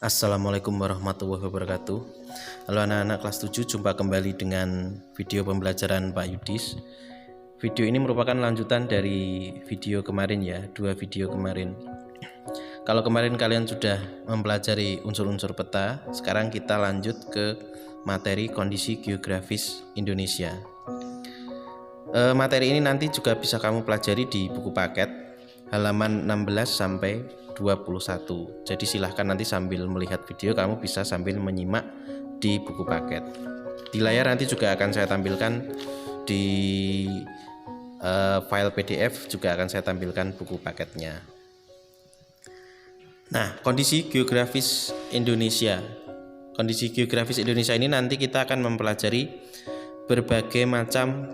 Assalamualaikum warahmatullahi wabarakatuh. Halo anak-anak kelas 7, jumpa kembali dengan video pembelajaran Pak Yudis. Video ini merupakan lanjutan dari video kemarin ya, 2 video kemarin. Kalau kemarin kalian sudah mempelajari unsur-unsur peta, sekarang kita lanjut ke materi kondisi geografis Indonesia. Materi ini nanti juga bisa kamu pelajari di buku paket halaman 16 sampai 21. Jadi silahkan nanti sambil melihat video kamu bisa sambil menyimak di buku paket. Di layar nanti juga akan saya tampilkan di file PDF, juga akan saya tampilkan buku paketnya. Nah, kondisi geografis Indonesia. Kondisi geografis Indonesia ini nanti kita akan mempelajari berbagai macam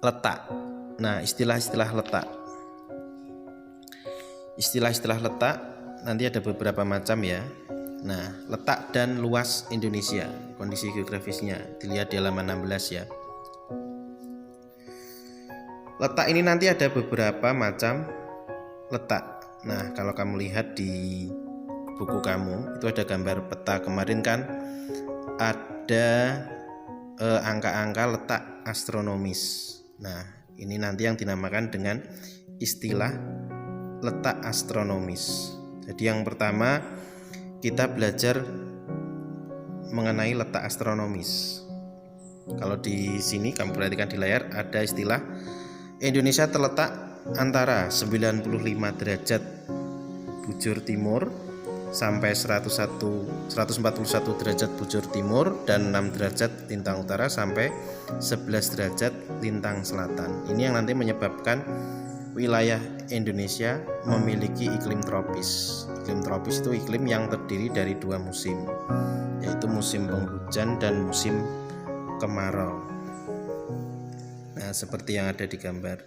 letak. Nah, istilah-istilah letak. Istilah-istilah letak nanti ada beberapa macam ya. Nah, letak dan luas Indonesia, kondisi geografisnya dilihat di halaman 16 ya. Letak ini nanti ada beberapa macam letak. Nah, kalau kamu lihat di buku kamu itu ada gambar peta. Kemarin kan ada angka-angka letak astronomis. Nah, ini nanti yang dinamakan dengan istilah letak astronomis. Jadi yang pertama kita belajar mengenai letak astronomis. Kalau di sini kamu perhatikan di layar ada istilah Indonesia terletak antara 95 derajat bujur timur sampai 141 derajat bujur timur dan 6 derajat lintang utara sampai 11 derajat lintang selatan. Ini yang nanti menyebabkan wilayah Indonesia memiliki iklim tropis. Iklim tropis itu iklim yang terdiri dari 2 musim, yaitu musim penghujan dan musim kemarau. Nah, seperti yang ada di gambar.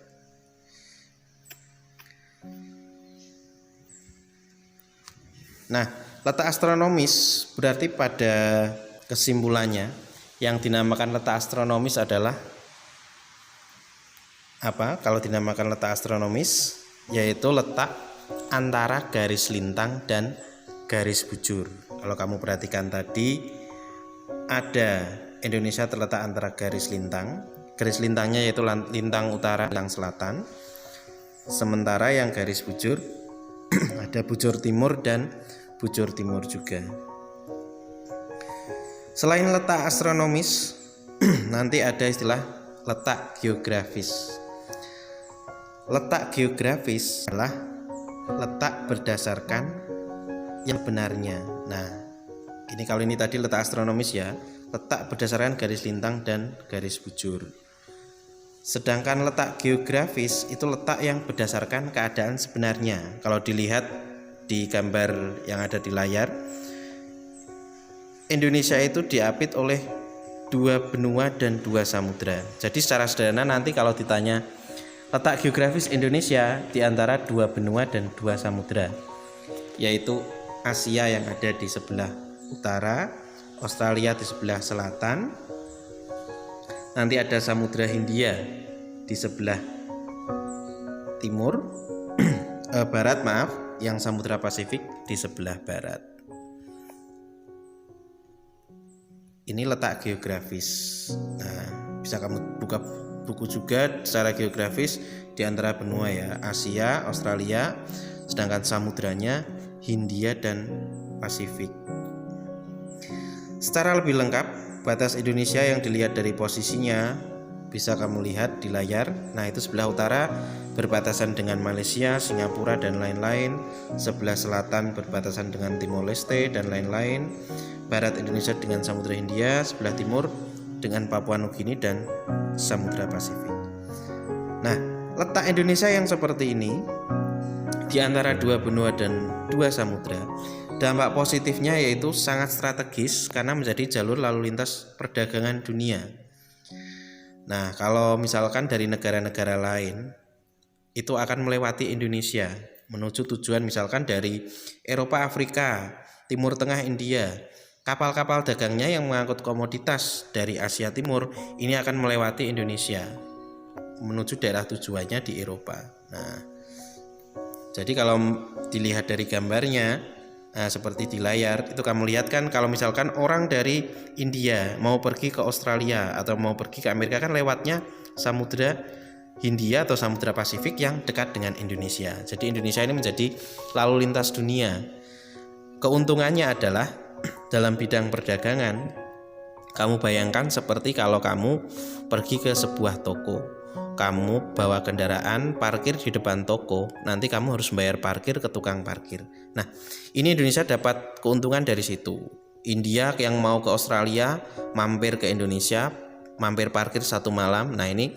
Nah, letak astronomis berarti pada kesimpulannya yang dinamakan letak astronomis adalah apa? Kalau dinamakan letak astronomis yaitu letak antara garis lintang dan garis bujur. Kalau kamu perhatikan tadi ada Indonesia terletak antara garis lintang. Garis lintangnya yaitu lintang utara dan selatan. Sementara yang garis bujur ada bujur timur dan bujur timur juga. Selain letak astronomis nanti ada istilah letak geografis. Letak geografis adalah letak berdasarkan yang benarnya. Nah, kalau ini tadi letak astronomis ya, letak berdasarkan garis lintang dan garis bujur. Sedangkan letak geografis itu letak yang berdasarkan keadaan sebenarnya. Kalau dilihat di gambar yang ada di layar, Indonesia itu diapit oleh 2 benua dan 2 samudra. Jadi secara sederhana nanti kalau ditanya letak geografis Indonesia di antara 2 benua dan 2 samudra, yaitu Asia yang ada di sebelah utara, Australia di sebelah selatan, nanti ada Samudra Hindia di sebelah timur, barat yang Samudra Pasifik di sebelah barat. Ini letak geografis. Nah, bisa kamu buka buku juga secara geografis di antara benua ya, Asia, Australia, sedangkan samudranya Hindia dan Pasifik. Secara lebih lengkap, batas Indonesia yang dilihat dari posisinya bisa kamu lihat di layar. Nah, itu sebelah utara berbatasan dengan Malaysia, Singapura dan lain-lain. Sebelah selatan berbatasan dengan Timor Leste dan lain-lain. Barat Indonesia dengan Samudra Hindia, sebelah timur dengan Papua Nugini dan Samudra Pasifik. Nah, letak Indonesia yang seperti ini di antara 2 benua dan 2 samudra, dampak positifnya yaitu sangat strategis karena menjadi jalur lalu lintas perdagangan dunia. Nah, kalau misalkan dari negara-negara lain itu akan melewati Indonesia menuju tujuan misalkan dari Eropa, Afrika, Timur Tengah, India. Kapal-kapal dagangnya yang mengangkut komoditas dari Asia Timur ini akan melewati Indonesia menuju daerah tujuannya di Eropa. Nah, jadi kalau dilihat dari gambarnya, Nah, seperti di layar itu kamu lihat kan, kalau misalkan orang dari India mau pergi ke Australia atau mau pergi ke Amerika kan lewatnya Samudra Hindia atau Samudra Pasifik yang dekat dengan Indonesia. Jadi Indonesia ini menjadi lalu lintas dunia. Keuntungannya adalah dalam bidang perdagangan, kamu bayangkan seperti kalau kamu pergi ke sebuah toko, kamu bawa kendaraan, parkir di depan toko, nanti kamu harus bayar parkir ke tukang parkir. Nah, ini Indonesia dapat keuntungan dari situ. India yang mau ke Australia mampir ke Indonesia, mampir parkir 1 malam. Nah, ini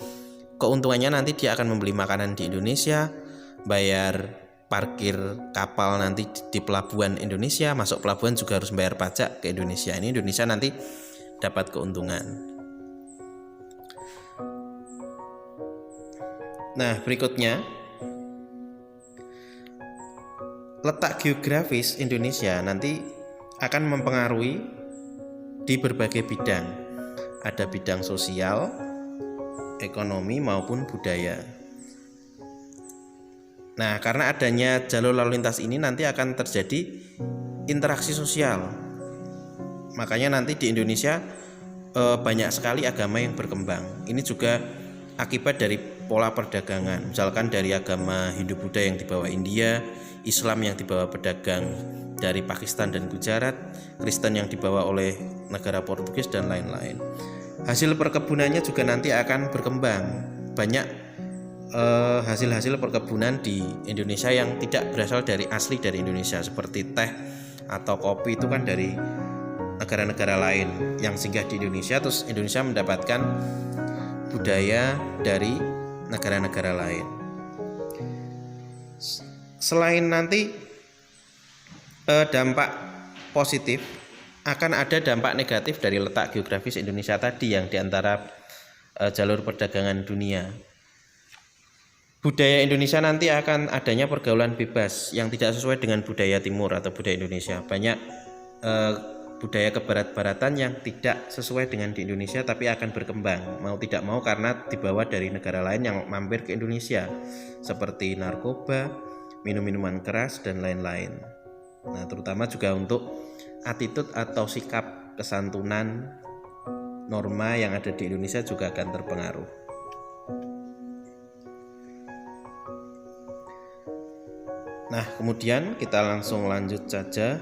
keuntungannya nanti dia akan membeli makanan di Indonesia, bayar parkir kapal nanti di pelabuhan Indonesia, masuk pelabuhan juga harus bayar pajak ke Indonesia. Ini Indonesia nanti dapat keuntungan. Nah, berikutnya letak geografis Indonesia nanti akan mempengaruhi di berbagai bidang. Ada bidang sosial, ekonomi maupun budaya. Nah, karena adanya jalur lalu lintas ini nanti akan terjadi interaksi sosial. Makanya nanti di Indonesia banyak sekali agama yang berkembang. Ini juga akibat dari pola perdagangan. Misalkan dari agama Hindu-Buddha yang dibawa India, Islam yang dibawa pedagang dari Pakistan dan Gujarat, Kristen yang dibawa oleh negara Portugis dan lain-lain. Hasil perkebunannya juga nanti akan berkembang. Banyak hasil-hasil perkebunan di Indonesia yang tidak berasal dari asli dari Indonesia, seperti teh atau kopi itu kan dari negara-negara lain yang singgah di Indonesia, terus Indonesia mendapatkan budaya dari negara-negara lain. Selain nanti dampak positif, akan ada dampak negatif dari letak geografis Indonesia tadi yang diantara jalur perdagangan dunia. Budaya Indonesia nanti akan adanya pergaulan bebas yang tidak sesuai dengan budaya timur atau budaya Indonesia. Banyak budaya kebarat-baratan yang tidak sesuai dengan di Indonesia tapi akan berkembang mau tidak mau karena dibawa dari negara lain yang mampir ke Indonesia, seperti narkoba, minum-minuman keras dan lain-lain. Nah, terutama juga untuk attitude atau sikap kesantunan norma yang ada di Indonesia juga akan terpengaruh. Nah, kemudian kita langsung lanjut saja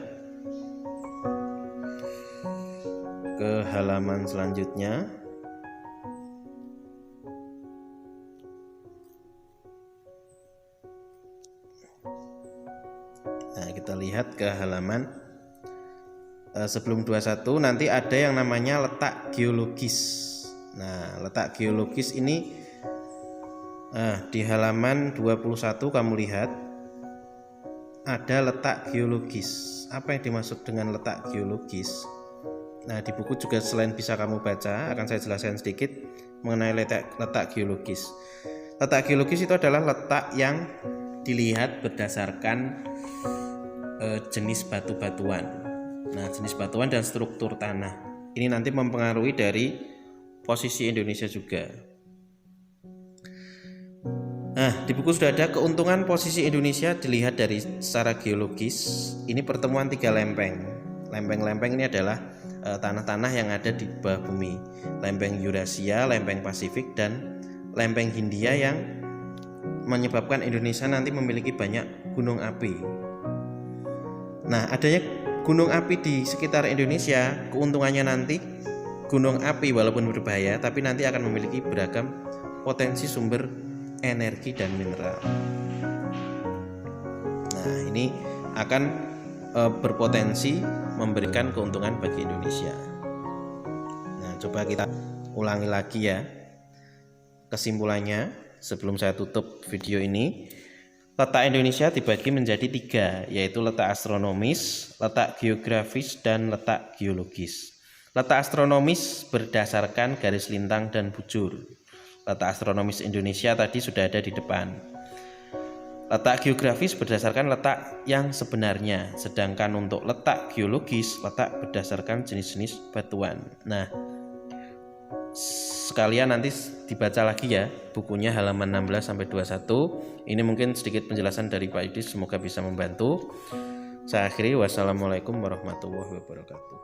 ke halaman selanjutnya. Nah, kita lihat ke halaman sebelum 21 nanti ada yang namanya letak geologis. Nah, letak geologis ini di halaman 21 kamu lihat ada letak geologis. Apa yang dimaksud dengan letak geologis? Nah, di buku juga selain bisa kamu baca, akan saya jelaskan sedikit mengenai letak geologis. Letak geologis itu adalah letak yang dilihat berdasarkan jenis batu-batuan. Nah, jenis batuan dan struktur tanah. Ini nanti mempengaruhi dari posisi Indonesia juga. Nah, di buku sudah ada keuntungan posisi Indonesia dilihat dari secara geologis. Ini pertemuan 3 lempeng. Lempeng-lempeng ini adalah tanah-tanah yang ada di bawah bumi. Lempeng Eurasia, lempeng Pasifik, dan lempeng Hindia yang menyebabkan Indonesia nanti memiliki banyak gunung api. Nah, adanya gunung api di sekitar Indonesia, keuntungannya nanti gunung api walaupun berbahaya, tapi nanti akan memiliki beragam potensi sumber energi dan mineral. Nah, ini akan berpotensi memberikan keuntungan bagi Indonesia. Nah, coba kita ulangi lagi ya kesimpulannya sebelum saya tutup video ini. Letak Indonesia dibagi menjadi 3, yaitu letak astronomis, letak geografis, dan letak geologis. Letak astronomis berdasarkan garis lintang dan bujur. Letak astronomis Indonesia tadi sudah ada di depan. Letak geografis berdasarkan letak yang sebenarnya, sedangkan untuk letak geologis, letak berdasarkan jenis-jenis batuan. Nah, sekalian nanti dibaca lagi ya bukunya halaman 16-21. Ini mungkin sedikit penjelasan dari Pak Idris, semoga bisa membantu. Saya akhiri, wassalamualaikum warahmatullahi wabarakatuh.